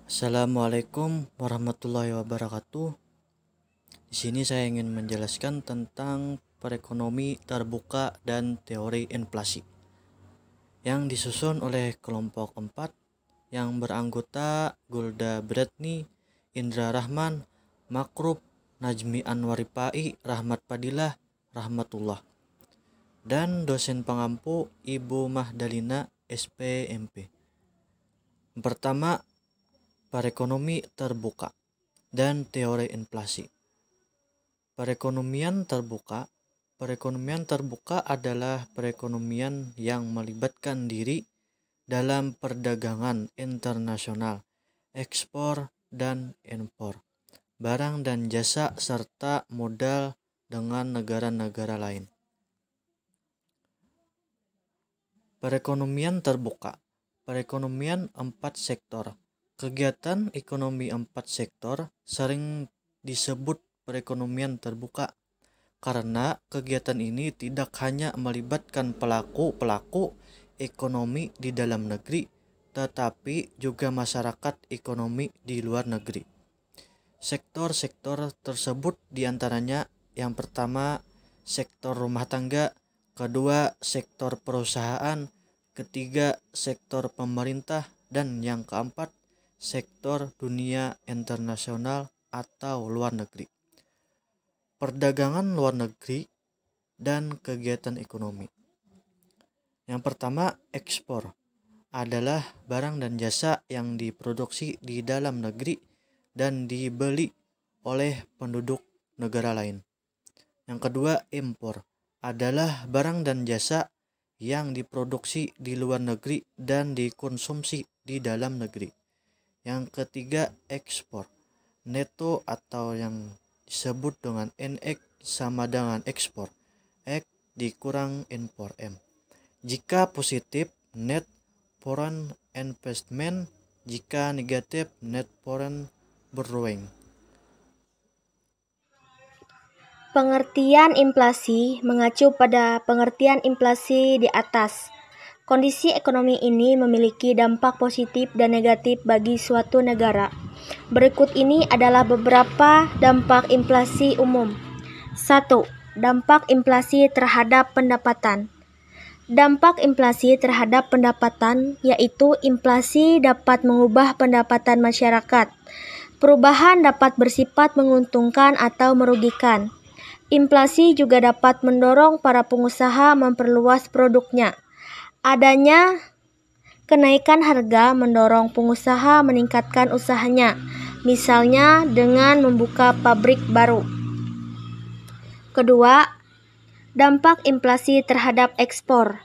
Assalamualaikum warahmatullahi wabarakatuh. Di sini saya ingin menjelaskan tentang perekonomi terbuka dan teori inflasi yang disusun oleh kelompok 4 yang beranggota Gulda Bratni, Indra Rahman, Makrub, Najmi Anwaripai, Rahmat Padilah, Rahmatullah, dan dosen pengampu Ibu Mahdalina SPMP. Pertama, perekonomi terbuka dan teori inflasi. Perekonomian terbuka adalah perekonomian yang melibatkan diri dalam perdagangan internasional, ekspor dan impor, barang dan jasa serta modal dengan negara-negara lain. Perekonomian terbuka, perekonomian 4 sektor. Kegiatan ekonomi 4 sektor sering disebut perekonomian terbuka karena kegiatan ini tidak hanya melibatkan pelaku ekonomi di dalam negeri, tetapi juga masyarakat ekonomi di luar negeri. Sektor-sektor tersebut diantaranya yang pertama sektor rumah tangga, kedua sektor perusahaan, ketiga sektor pemerintah, dan yang keempat sektor dunia internasional atau luar negeri. Perdagangan luar negeri dan kegiatan ekonomi. Yang pertama, ekspor adalah barang dan jasa yang diproduksi di dalam negeri dan dibeli oleh penduduk negara lain. Yang kedua, impor adalah barang dan jasa yang diproduksi di luar negeri dan dikonsumsi di dalam negeri. Yang ketiga, ekspor neto atau yang disebut dengan NX sama dengan ekspor. X dikurang impor M. Jika positif, net foreign investment. Jika negatif, net foreign borrowing. Pengertian inflasi mengacu pada pengertian inflasi di atas. Kondisi ekonomi ini memiliki dampak positif dan negatif bagi suatu negara. Berikut ini adalah beberapa dampak inflasi umum. 1. Dampak inflasi terhadap pendapatan. Dampak inflasi terhadap pendapatan yaitu inflasi dapat mengubah pendapatan masyarakat. Perubahan dapat bersifat menguntungkan atau merugikan. Inflasi juga dapat mendorong para pengusaha memperluas produknya. Adanya kenaikan harga mendorong pengusaha meningkatkan usahanya, misalnya dengan membuka pabrik baru. Kedua, dampak inflasi terhadap ekspor.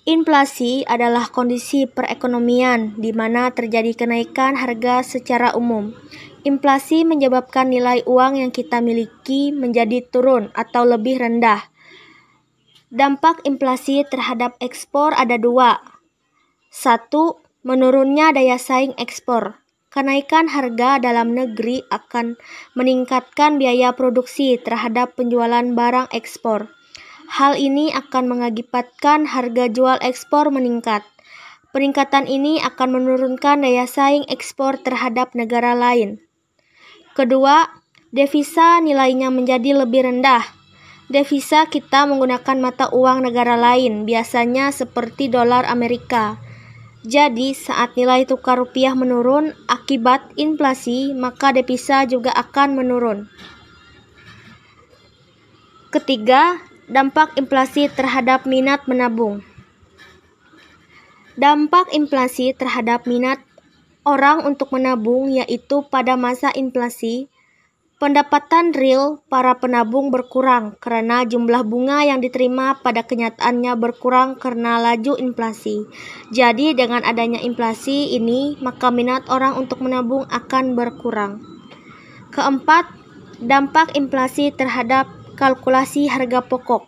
Inflasi adalah kondisi perekonomian di mana terjadi kenaikan harga secara umum. Inflasi menyebabkan nilai uang yang kita miliki menjadi turun atau lebih rendah. Dampak inflasi terhadap ekspor ada 2. 1. Menurunnya daya saing ekspor. Kenaikan harga dalam negeri akan meningkatkan biaya produksi terhadap penjualan barang ekspor. Hal ini akan mengakibatkan harga jual ekspor meningkat. Peningkatan ini akan menurunkan daya saing ekspor terhadap negara lain. Kedua, devisa nilainya menjadi lebih rendah. Devisa kita menggunakan mata uang negara lain, biasanya seperti dolar Amerika. Jadi, saat nilai tukar rupiah menurun akibat inflasi, maka devisa juga akan menurun. Ketiga, dampak inflasi terhadap minat menabung. Dampak inflasi terhadap minat orang untuk menabung yaitu pada masa inflasi, pendapatan real para penabung berkurang karena jumlah bunga yang diterima pada kenyataannya berkurang karena laju inflasi. Jadi dengan adanya inflasi ini, maka minat orang untuk menabung akan berkurang. Keempat, dampak inflasi terhadap kalkulasi harga pokok.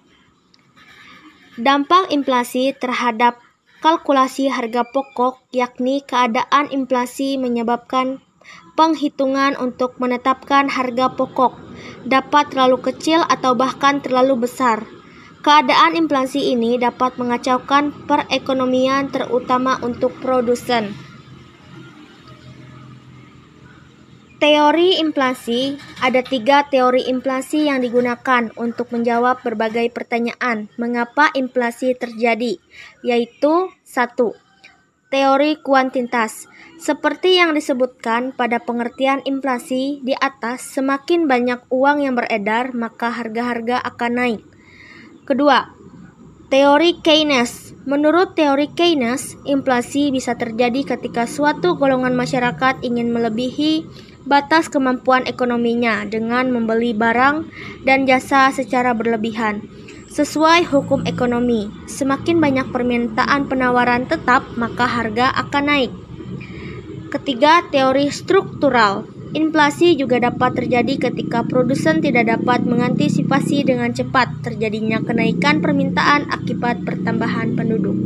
Dampak inflasi terhadap kalkulasi harga pokok yakni keadaan inflasi menyebabkan penghitungan untuk menetapkan harga pokok dapat terlalu kecil atau bahkan terlalu besar. Keadaan inflasi ini dapat mengacaukan perekonomian terutama untuk produsen. Teori inflasi. Ada 3 teori inflasi yang digunakan untuk menjawab berbagai pertanyaan mengapa inflasi terjadi, yaitu 1. Teori kuantitas. Seperti yang disebutkan pada pengertian inflasi di atas, semakin banyak uang yang beredar, maka harga-harga akan naik. Kedua, teori Keynes. Menurut teori Keynes, inflasi bisa terjadi ketika suatu golongan masyarakat ingin melebihi batas kemampuan ekonominya dengan membeli barang dan jasa secara berlebihan. Sesuai hukum ekonomi, semakin banyak permintaan penawaran tetap, maka harga akan naik. Ketiga, teori struktural. Inflasi juga dapat terjadi ketika produsen tidak dapat mengantisipasi dengan cepat terjadinya kenaikan permintaan akibat pertambahan penduduk.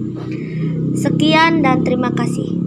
Sekian dan terima kasih.